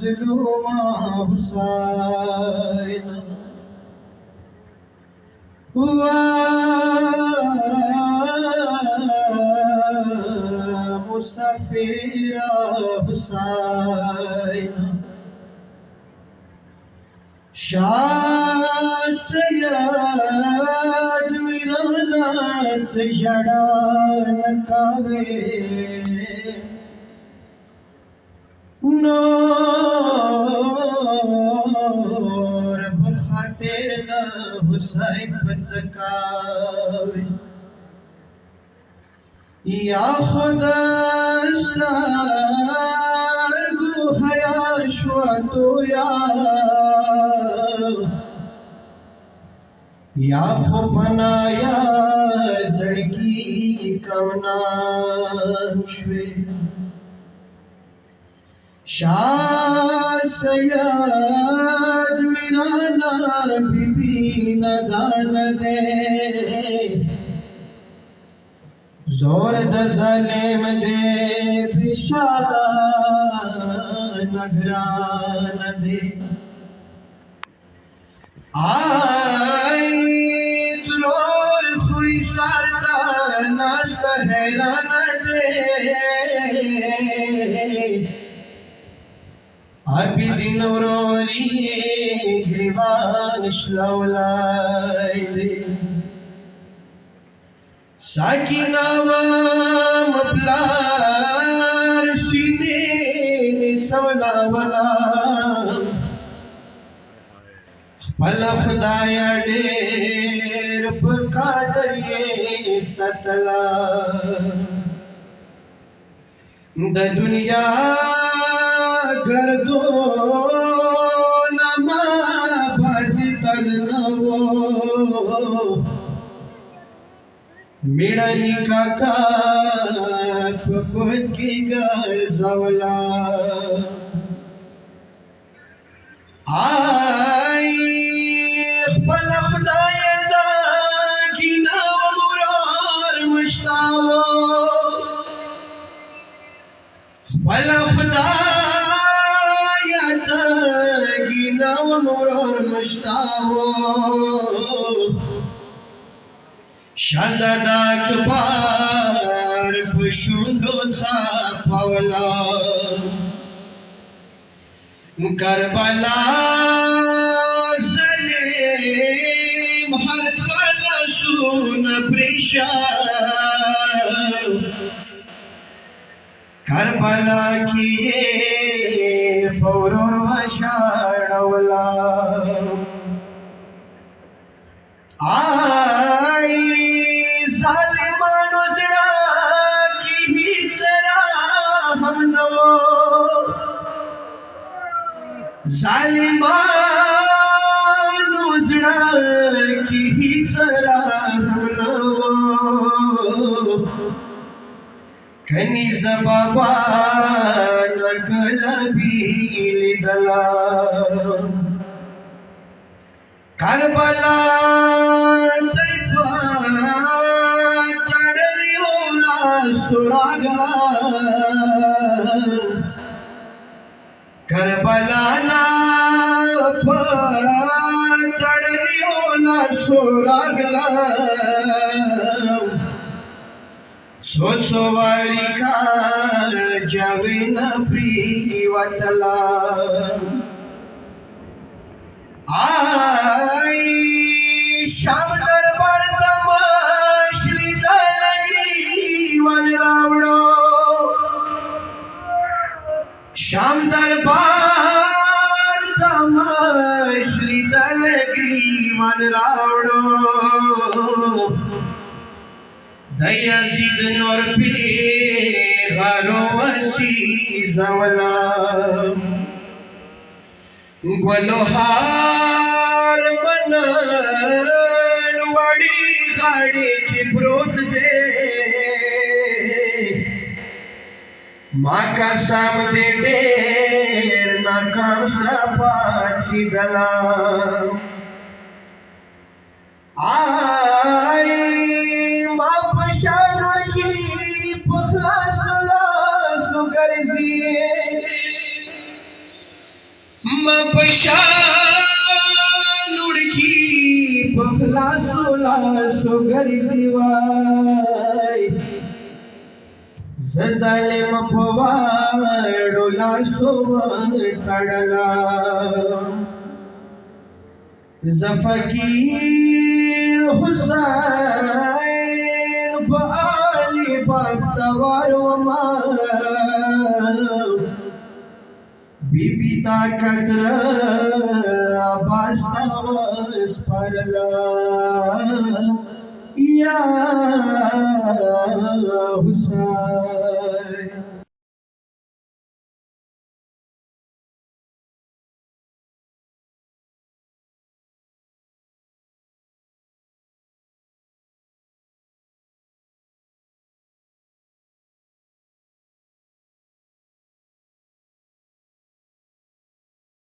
मजलूमा हुसैन हुआ मुसाफिरा हुसैन शाह सैयद मिरानाथ जड़ा नकावे नूर बखातिर द हुसैन बचकावे या खुदा अस्तार गो हया शुआ तो या फपना या जड़की कवना शुए शाह सैयद मिराना बीबी नदान दे जोर द ज़ालिम दे बिशारा नगरान दे आई तुरोर खुई सारदा नास्त हैरान दे अभी दिन रोरी ग्रीवान श्लौलाई दे साकिना मपलार सीने सवला वला पला खुदाया डेर पकादर ये सतला द दुनिया गर्दो नमा भद तलनवो मिड़नी काका पकुत की घर जवला आई पला खुदाया दा गिना मुरार मश्तावो पला खुदाया दा गिना मुरार मश्तावो शहजादा अकबर पुशुंडो सा पवला करबला ज़लीम हर खला सुन परेशान करबला की ये पौरोर वशाड़वला आई ज़ालिमानो ज़रा की ही ज़रा हम नवो ज़ालिमानो ज़रा की ही ज़रा हम नवो कनी ज़बाबा नकलबी लिदला करबला करबला ना तड़रियोला सोरागला सोचो वारी का जविन प्रियवतला आई शाम दरबार तमाशली दलगी वन रावड़ो शाम दरबार तमाशली दलगी वन रावड़ो दयाजिद नूर पे गारो वसी जवला गोलोहार मनन वड़ी गाड़ी की ब्रोद दे माँ का सामने डेर नाकाम सपाची दला आई माँ पशार की पुखला सुला सुगरजिए मपशान उड़की पखला सोला सोगर जीवाय जजाले मपवाडोला सोवर तडला जफकीर हुसैन बाली बख्तवार वमा बीबी ताकत अब्बास परला या हुसैन